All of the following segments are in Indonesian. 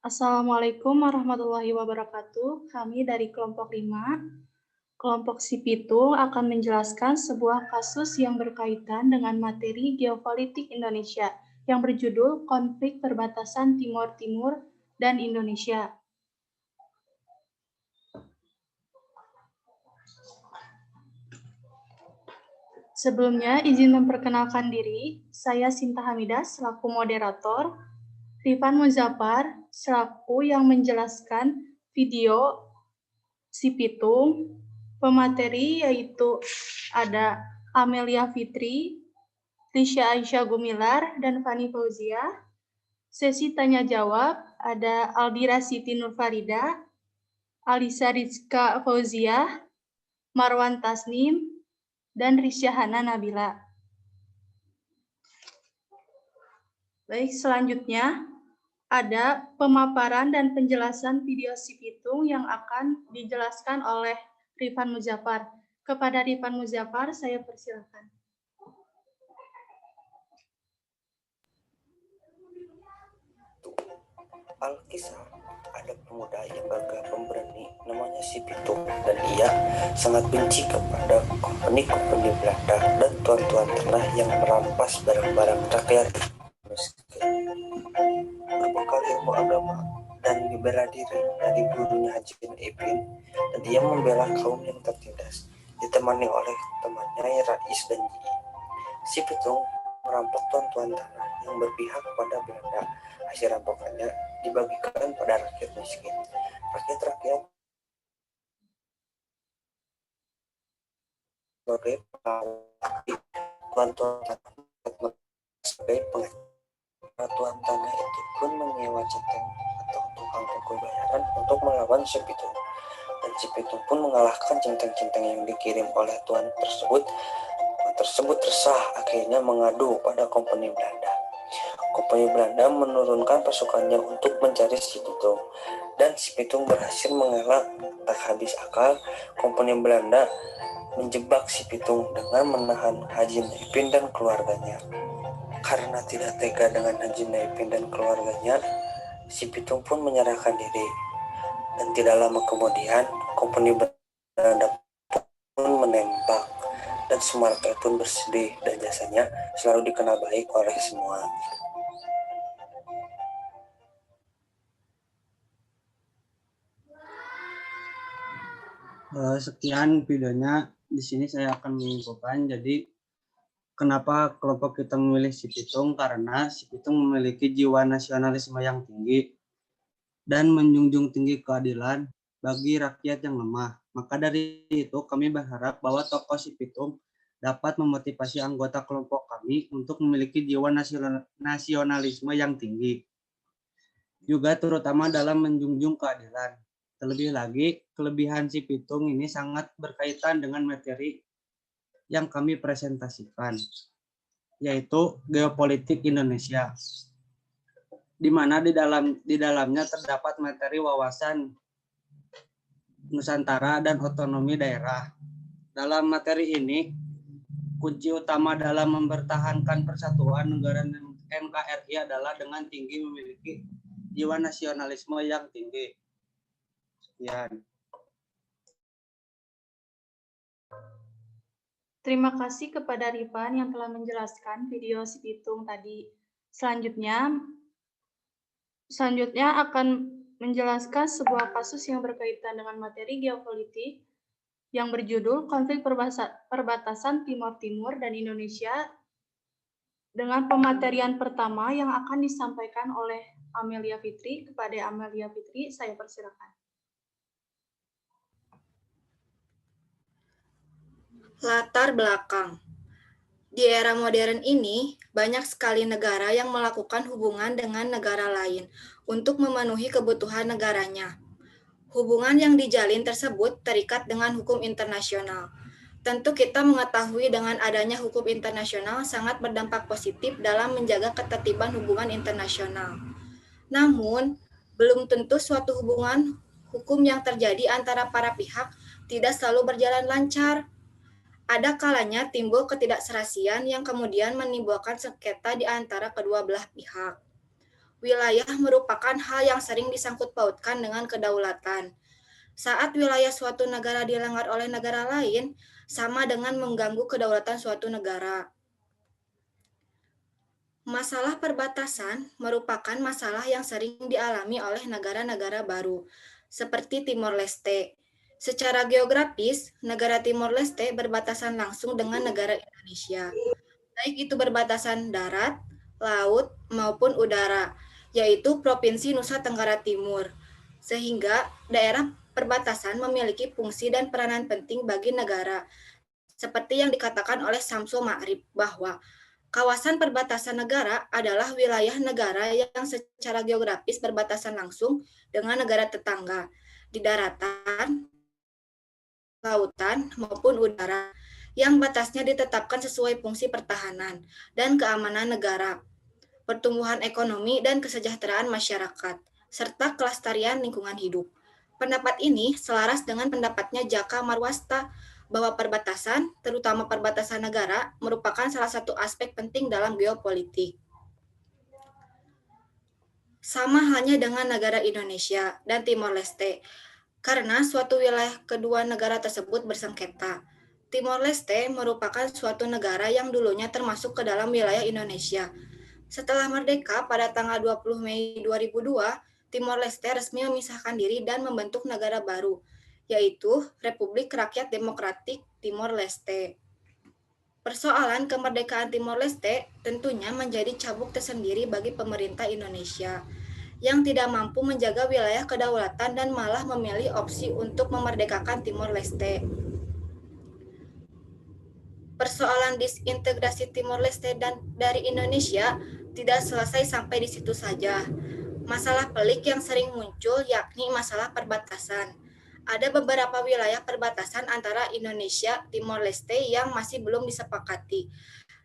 Assalamualaikum warahmatullahi wabarakatuh. Kami dari kelompok 5, kelompok si Pitung akan menjelaskan sebuah kasus yang berkaitan dengan materi geopolitik Indonesia yang berjudul Konflik Perbatasan Timor Timur dan Indonesia. Sebelumnya, izin memperkenalkan diri, saya Sinta Hamidah selaku moderator, Rifan Muzaffar selaku yang menjelaskan video si Pitung, pemateri yaitu ada Amelia Fitri, Lisha Aisyah Gumilar, dan Fani Fauzia. Sesi tanya jawab ada Aldira Siti Nurfarida, Alisa Rizka Fauzia, Marwan Tasnim, dan Risyahana Nabila. Baik, selanjutnya ada pemaparan dan penjelasan video si Pitung yang akan dijelaskan oleh Rifan Muzaffar. Kepada Rifan Muzaffar, saya persilakan. Alkisah, ada pemuda yang gagah pemberani namanya si Pitung, dan ia sangat benci kepada kompeni-kompeni Belanda dan tuan-tuan tanah yang merampas barang-barang rakyat miskin. Berbekal ilmu agama dan bela diri dari gurunya Haji Ipin, dan ia membela kaum yang tertindas, ditemani oleh temannya Rais dan Ji. Si Pitung merampok tuan-tuan tanah yang berpihak pada Belanda. Hasil rampokannya dibagikan pada rakyat miskin. Rakyat-rakyat sebagai tuan-tuan tanah sebagai pengacara. Tuan tanah itu pun menyewa centeng atau tukang pukul bayaran untuk melawan si Pitung. Dan si Pitung pun mengalahkan centeng-centeng yang dikirim oleh tuan tersebut. Tuan tersebut resah, akhirnya mengadu pada kompeni Belanda. Kompeni Belanda menurunkan pasukannya untuk mencari si Pitung, dan si Pitung berhasil mengelak. Tak habis akal, kompeni Belanda menjebak si Pitung dengan menahan Haji Naipin dan keluarganya. Karena tidak tega dengan Haji Naipin dan keluarganya, si Pitung pun menyerahkan diri. Dan tidak lama kemudian, kompeni Belanda pun menembak, dan semua rakyat pun bersedih, dan jasanya selalu dikenal baik oleh semua. Sekian videonya. Di sini saya akan menyimpulkan. Jadi kenapa kelompok kita memilih si Pitung? Karena si Pitung memiliki jiwa nasionalisme yang tinggi dan menjunjung tinggi keadilan bagi rakyat yang lemah. Maka dari itu kami berharap bahwa tokoh si Pitung dapat memotivasi anggota kelompok kami untuk memiliki jiwa nasionalisme yang tinggi, juga terutama dalam menjunjung keadilan. Terlebih lagi, kelebihan si Pitung ini sangat berkaitan dengan materi yang kami presentasikan, yaitu geopolitik Indonesia, di mana di dalamnya terdapat materi wawasan Nusantara dan otonomi daerah. Dalam materi ini, kunci utama dalam mempertahankan persatuan negara NKRI adalah dengan tinggi memiliki jiwa nasionalisme yang tinggi. Sekian. Terima kasih kepada Rifan yang telah menjelaskan video si Pitung tadi. Selanjutnya akan menjelaskan sebuah kasus yang berkaitan dengan materi geopolitik yang berjudul Konflik Perbatasan Timor Timur dan Indonesia, dengan pematerian pertama yang akan disampaikan oleh Amelia Fitri. Kepada Amelia Fitri, saya persilakan. Latar belakang. Di era modern ini, banyak sekali negara yang melakukan hubungan dengan negara lain untuk memenuhi kebutuhan negaranya. Hubungan yang dijalin tersebut terikat dengan hukum internasional. Tentu kita mengetahui dengan adanya hukum internasional sangat berdampak positif dalam menjaga ketertiban hubungan internasional. Namun, belum tentu suatu hubungan hukum yang terjadi antara para pihak tidak selalu berjalan lancar. Ada kalanya timbul ketidakserasian yang kemudian menimbulkan sengketa di antara kedua belah pihak. wilayah merupakan hal yang sering disangkut pautkan dengan kedaulatan. Saat wilayah suatu negara dilanggar oleh negara lain, sama dengan mengganggu kedaulatan suatu negara. Masalah perbatasan merupakan masalah yang sering dialami oleh negara-negara baru, seperti Timor Leste. Secara geografis, negara Timor Leste berbatasan langsung dengan negara Indonesia, baik itu berbatasan darat, laut, maupun udara, yaitu Provinsi Nusa Tenggara Timur. Sehingga daerah perbatasan memiliki fungsi dan peranan penting bagi negara, seperti yang dikatakan oleh Syamsul Ma'arif bahwa kawasan perbatasan negara adalah wilayah negara yang secara geografis berbatasan langsung dengan negara tetangga di daratan, lautan, maupun udara, yang batasnya ditetapkan sesuai fungsi pertahanan dan keamanan negara, pertumbuhan ekonomi dan kesejahteraan masyarakat, serta kelestarian lingkungan hidup. Pendapat ini selaras dengan pendapatnya Jaka Marwasta bahwa perbatasan, terutama perbatasan negara, merupakan salah satu aspek penting dalam geopolitik. Sama halnya dengan negara Indonesia dan Timor Leste, karena suatu wilayah kedua negara tersebut bersengketa. Timor Leste merupakan suatu negara yang dulunya termasuk ke dalam wilayah Indonesia. Setelah merdeka pada tanggal 20 Mei 2002, Timor Leste resmi memisahkan diri dan membentuk negara baru, yaitu Republik Rakyat Demokratik Timor Leste. Persoalan kemerdekaan Timor Leste tentunya menjadi cabuk tersendiri bagi pemerintah Indonesia yang tidak mampu menjaga wilayah kedaulatan dan malah memilih opsi untuk memerdekakan Timor Leste. Persoalan disintegrasi Timor Leste dan dari Indonesia tidak selesai sampai di situ saja. Masalah pelik yang sering muncul yakni masalah perbatasan. Ada beberapa wilayah perbatasan antara Indonesia, Timor Leste yang masih belum disepakati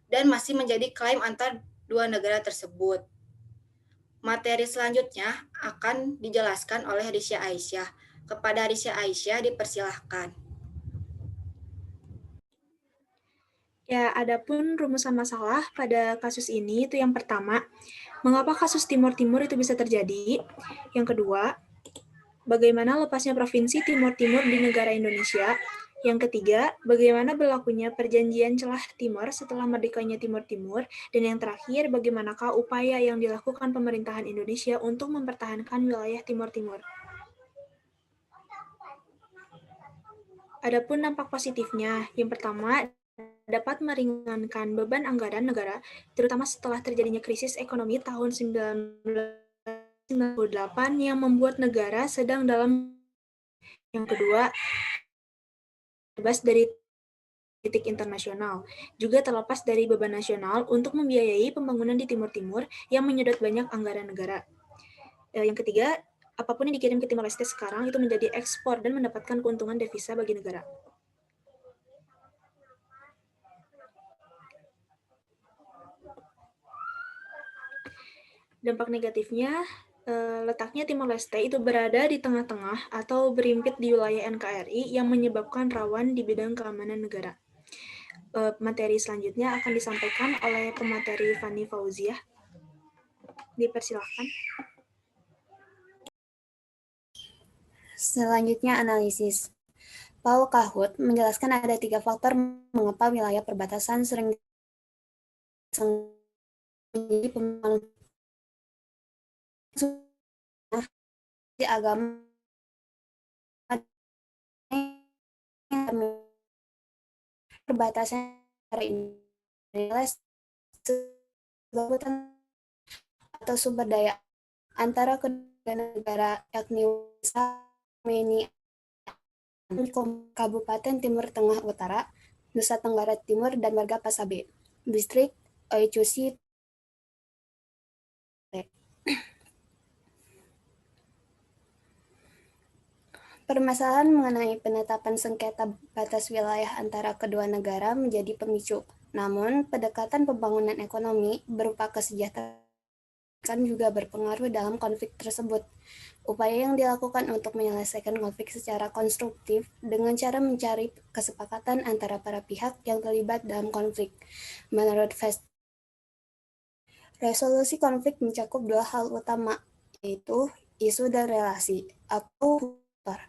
dan masih menjadi klaim antar dua negara tersebut. Materi selanjutnya akan dijelaskan oleh Risya Aisyah. Kepada Risya Aisyah dipersilahkan. Ya, adapun rumusan masalah pada kasus ini itu yang pertama, mengapa kasus Timor Timur itu bisa terjadi? Yang kedua, bagaimana lepasnya Provinsi Timor Timur di negara Indonesia? Yang ketiga, bagaimana berlakunya perjanjian celah Timor setelah merdekanya Timor Timur? Dan yang terakhir, bagaimanakah upaya yang dilakukan pemerintahan Indonesia untuk mempertahankan wilayah Timor Timur? Adapun dampak positifnya, yang pertama, dapat meringankan beban anggaran negara, terutama setelah terjadinya krisis ekonomi tahun 1998 yang membuat negara sedang dalam. Yang kedua, bebas dari politik internasional, juga terlepas dari beban nasional untuk membiayai pembangunan di Timur Timur yang menyedot banyak anggaran negara. Yang ketiga, apapun yang dikirim ke Timor Leste sekarang itu menjadi ekspor dan mendapatkan keuntungan devisa bagi negara. Dampak negatifnya, letaknya Timor Leste itu berada di tengah-tengah atau berimpit di wilayah NKRI yang menyebabkan rawan di bidang keamanan negara. Materi selanjutnya akan disampaikan oleh pemateri Fani Fauziah. Dipersilakan. Selanjutnya analisis. Paul Kahut menjelaskan ada 3 faktor mengapa wilayah perbatasan sering menjadi pemalu di agama perbatasan atau sumber daya antara kedua negara yakni Armenia, Kabupaten Timur Tengah Utara, Nusa Tenggara Timur, dan Marga Pasabe, Distrik Oicusi. Permasalahan mengenai penetapan sengketa batas wilayah antara kedua negara menjadi pemicu. Namun, pendekatan pembangunan ekonomi berupa kesejahteraan juga berpengaruh dalam konflik tersebut. Upaya yang dilakukan untuk menyelesaikan konflik secara konstruktif dengan cara mencari kesepakatan antara para pihak yang terlibat dalam konflik. Menurut Resolusi konflik mencakup dua hal utama, yaitu isu dan relasi, atau faktor.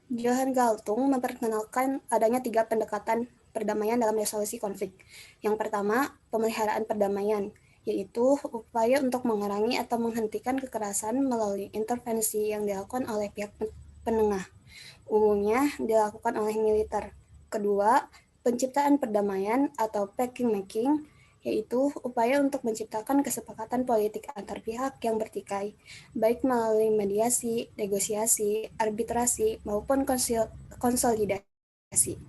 Johan Galtung memperkenalkan adanya 3 pendekatan perdamaian dalam resolusi konflik. Yang pertama, pemeliharaan perdamaian, yaitu upaya untuk mengurangi atau menghentikan kekerasan melalui intervensi yang dilakukan oleh pihak penengah, umumnya dilakukan oleh militer. Kedua, penciptaan perdamaian atau peace-making, yaitu upaya untuk menciptakan kesepakatan politik antar pihak yang bertikai, baik melalui mediasi, negosiasi, arbitrasi, maupun konsolidasi.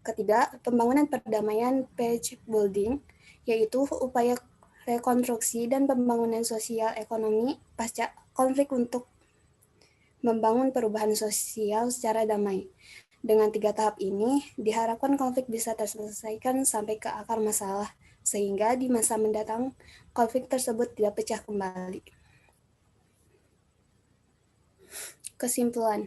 Ketiga, pembangunan perdamaian peace building, yaitu upaya rekonstruksi dan pembangunan sosial ekonomi pasca konflik untuk membangun perubahan sosial secara damai. Dengan 3 tahap ini, diharapkan konflik bisa terselesaikan sampai ke akar masalah, sehingga di masa mendatang konflik tersebut tidak pecah kembali. Kesimpulan,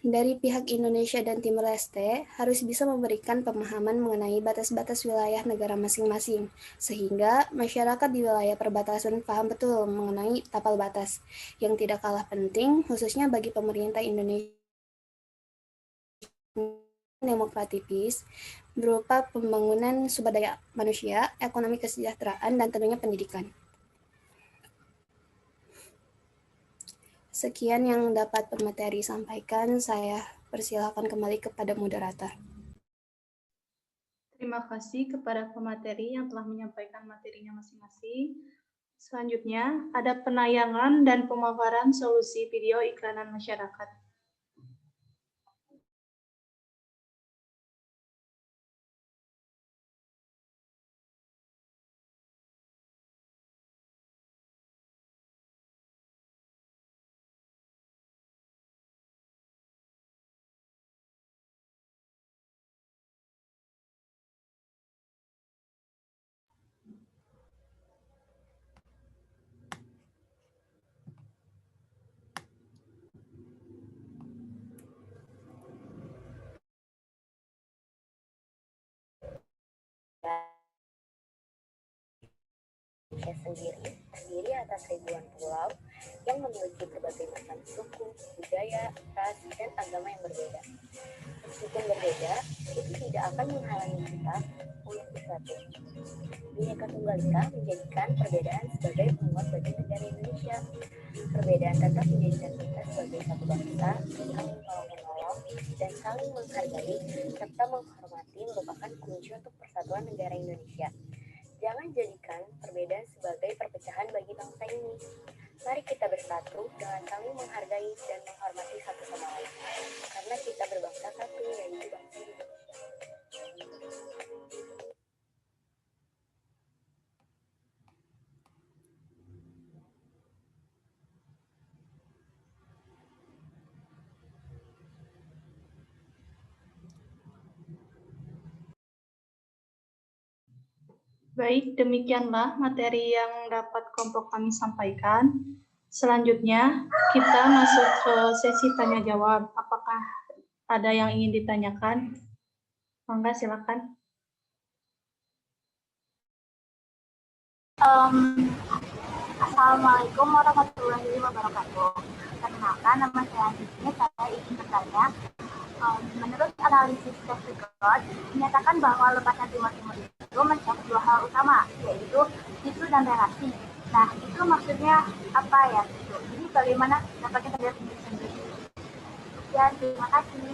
dari pihak Indonesia dan Timor Leste harus bisa memberikan pemahaman mengenai batas-batas wilayah negara masing-masing, sehingga masyarakat di wilayah perbatasan paham betul mengenai tapal batas. Yang tidak kalah penting, khususnya bagi pemerintah Indonesia demokratis, berupa pembangunan sumber daya manusia, ekonomi kesejahteraan, dan tentunya pendidikan. Sekian yang dapat pemateri sampaikan, saya persilakan kembali kepada moderator. Terima kasih kepada pemateri yang telah menyampaikan materinya masing-masing. Selanjutnya, ada penayangan dan pemaparan solusi video iklanan masyarakat. Indonesia terdiri atas ribuan pulau yang memiliki berbagai macam suku, budaya, ras, dan agama yang berbeda. Meskipun berbeda, itu tidak akan menghalangi kita untuk bersatu. Bhinneka Tunggal Ika menjadikan perbedaan sebagai penguat bagi negara Indonesia. Perbedaan tetap menjadikan kita sebagai satu bangsa, saling tolong-menolong, dan saling menghargai serta menghormati merupakan kunci untuk persatuan negara Indonesia. Jangan jadikan perbedaan sebagai perpecahan bagi bangsa ini. Mari kita bersatu dengan saling menghargai dan menghormati satu sama lain. Karena kita berbangsa satu, yaitu bangsa Indonesia. Baik, demikianlah materi yang dapat kelompok kami sampaikan. Selanjutnya, kita masuk ke sesi tanya-jawab. Apakah ada yang ingin ditanyakan? Mangga, silakan. Assalamualaikum warahmatullahi wabarakatuh. Perkenalkan, nama saya Andini. Saya ingin bertanya, menurut analisis test record, menyatakan bahwa lepasnya Timor Timur itu mencakup dua hal utama, yaitu isu dan relasi. Nah, itu maksudnya apa ya? Jadi bagaimana dapatnya terlihat sendiri? Sekian, terima kasih.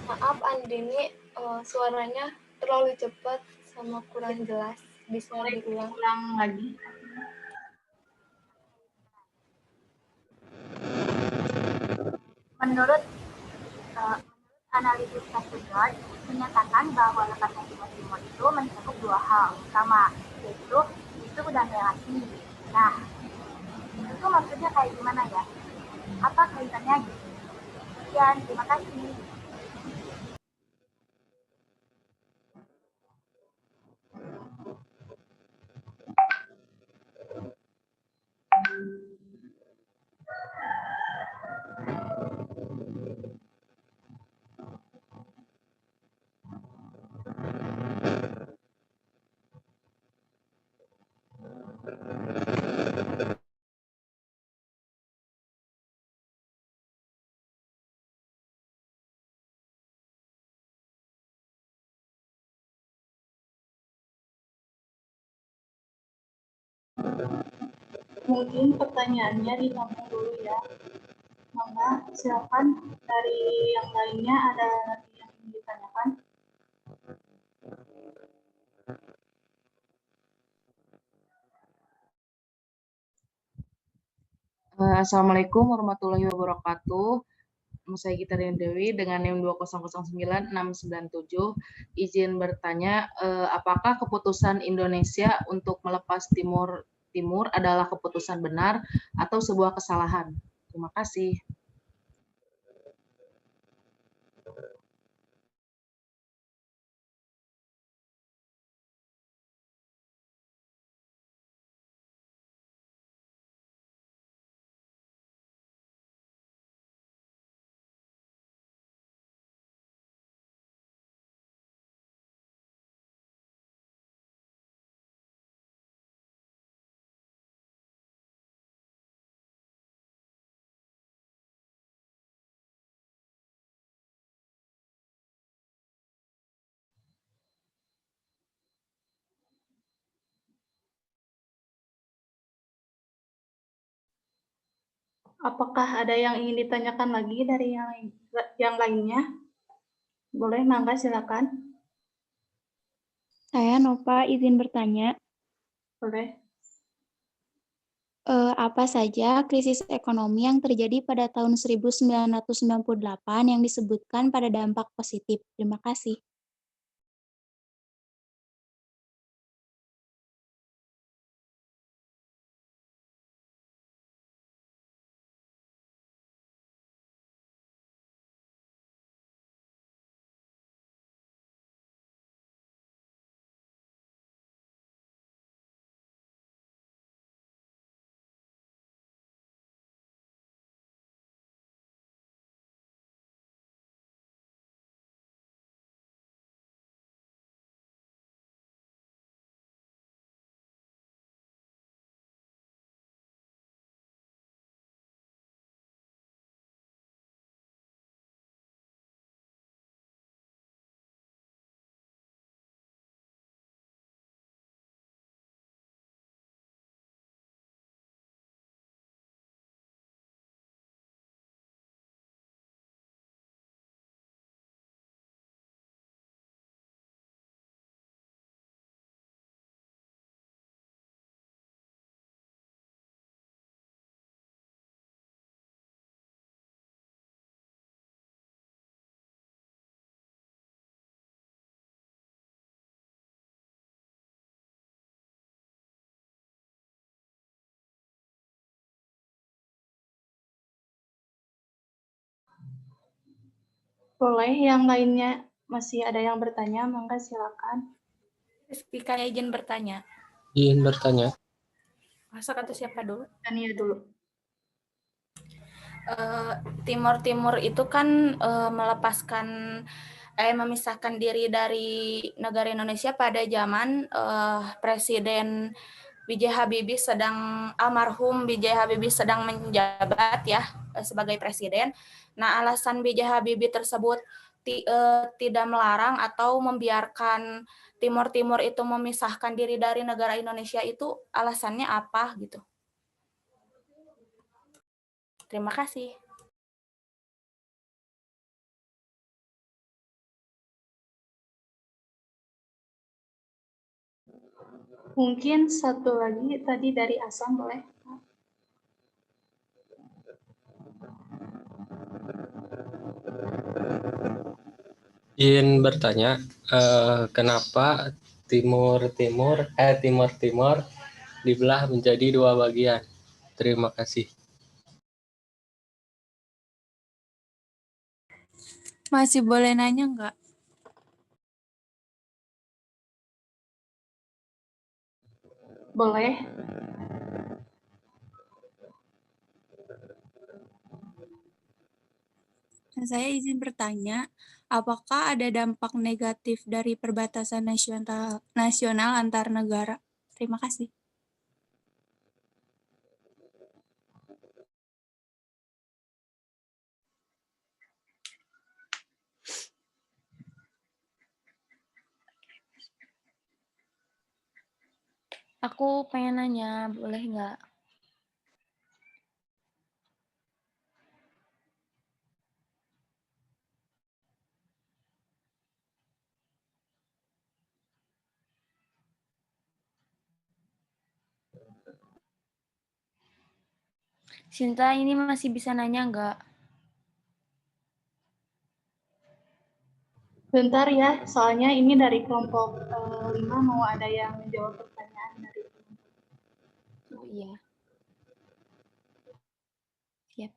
Maaf Andini, suaranya terlalu cepat sama kurang jelas. Bisa diulang lagi. Menurut analisis test record menyatakan bahwa lepasnya Timor Timur itu mencakup dua hal utama, yaitu isu dan relasi. Nah, itu maksudnya kayak gimana ya? Apa kaitannya gitu? Sekian, terima kasih. Mungkin pertanyaannya ditampung dulu ya. Mangga, silakan dari yang lainnya ada lagi yang ingin ditanyakan. Assalamualaikum warahmatullahi wabarakatuh. Nama saya Gita Dewi dengan NIM 2009697. Izin bertanya, apakah keputusan Indonesia untuk melepas Timur adalah keputusan benar atau sebuah kesalahan? Terima kasih. Apakah ada yang ingin ditanyakan lagi dari yang lainnya? Boleh, mangga silakan. Saya Nova izin bertanya, Boleh. apa saja krisis ekonomi yang terjadi pada tahun 1998 yang disebutkan pada dampak positif? Terima kasih. Boleh, yang lainnya masih ada yang bertanya, mangga silakan. Speaker izin bertanya. Izin bertanya. Masa kata siapa dulu? Tania dulu. Timur itu kan memisahkan diri dari negara Indonesia pada zaman Presiden almarhum B.J. Habibie sedang menjabat ya sebagai presiden. Nah, alasan B.J. Habibie tersebut tidak melarang atau membiarkan Timur itu memisahkan diri dari negara Indonesia itu alasannya apa gitu? Terima kasih. Mungkin satu lagi tadi dari Asam, boleh? Izin bertanya, kenapa Timur Timur dibelah menjadi dua bagian? Terima kasih. Masih boleh nanya nggak? Boleh. Saya izin bertanya, apakah ada dampak negatif dari perbatasan nasional antar negara? Terima kasih. Aku pengen nanya, boleh nggak? Sinta, ini masih bisa nanya nggak? Bentar ya, soalnya ini dari kelompok 5 mau ada yang menjawab pertanyaan dari Oh iya. Siap.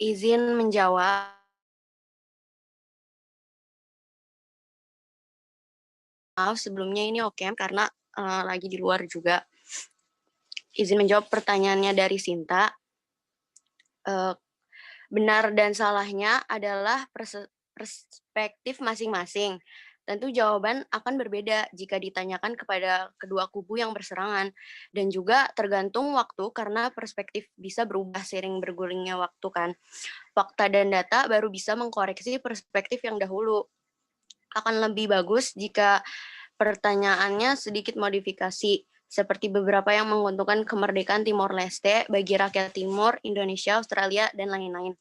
Izin menjawab. Maaf sebelumnya ini Okem karena lagi di luar juga. Izin menjawab pertanyaannya dari Sinta. Benar dan salahnya adalah perspektif masing-masing. Tentu jawaban akan berbeda jika ditanyakan kepada kedua kubu yang berserangan. Dan juga tergantung waktu karena perspektif bisa berubah seiring bergulingnya waktu kan. Fakta dan data baru bisa mengkoreksi perspektif yang dahulu. Akan lebih bagus jika pertanyaannya sedikit modifikasi, seperti beberapa yang menguntungkan kemerdekaan Timor Leste bagi rakyat Timur, Indonesia, Australia, dan lain-lain.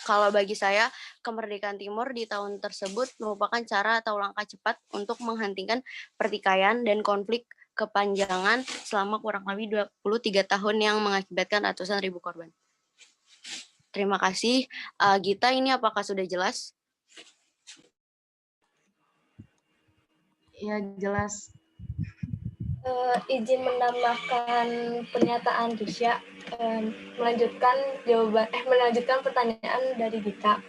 Kalau bagi saya, kemerdekaan Timur di tahun tersebut merupakan cara atau langkah cepat untuk menghentikan pertikaian dan konflik kepanjangan selama kurang lebih 23 tahun yang mengakibatkan ratusan ribu korban. Terima kasih. Gita, ini apakah sudah jelas? Ya, jelas. Izin menambahkan pernyataan Risha, melanjutkan pertanyaan dari Gita.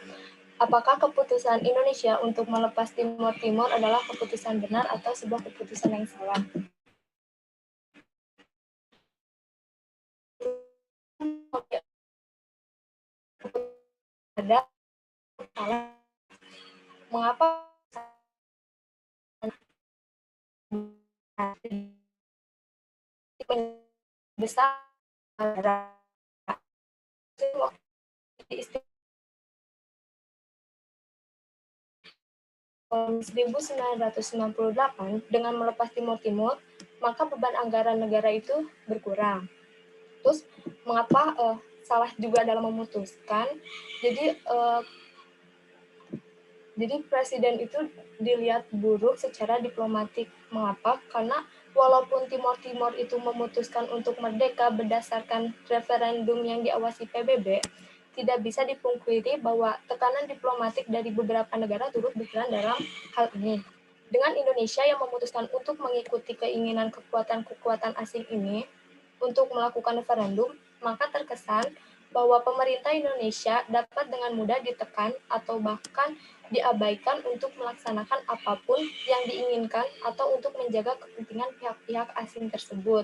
Apakah keputusan Indonesia untuk melepas Timor Timur adalah keputusan benar atau sebuah keputusan yang salah? Ada salah. Mengapa besar 1998 dengan melepas Timor Timur, maka beban anggaran negara itu berkurang. Terus mengapa salah juga dalam memutuskan? Jadi presiden itu dilihat buruk secara diplomatik. Mengapa? Karena walaupun Timor Timur itu memutuskan untuk merdeka berdasarkan referendum yang diawasi PBB, tidak bisa dipungkiri bahwa tekanan diplomatik dari beberapa negara turut berperan dalam hal ini. Dengan Indonesia yang memutuskan untuk mengikuti keinginan kekuatan-kekuatan asing ini untuk melakukan referendum, maka terkesan bahwa pemerintah Indonesia dapat dengan mudah ditekan atau bahkan diabaikan untuk melaksanakan apapun yang diinginkan atau untuk menjaga kepentingan pihak-pihak asing tersebut.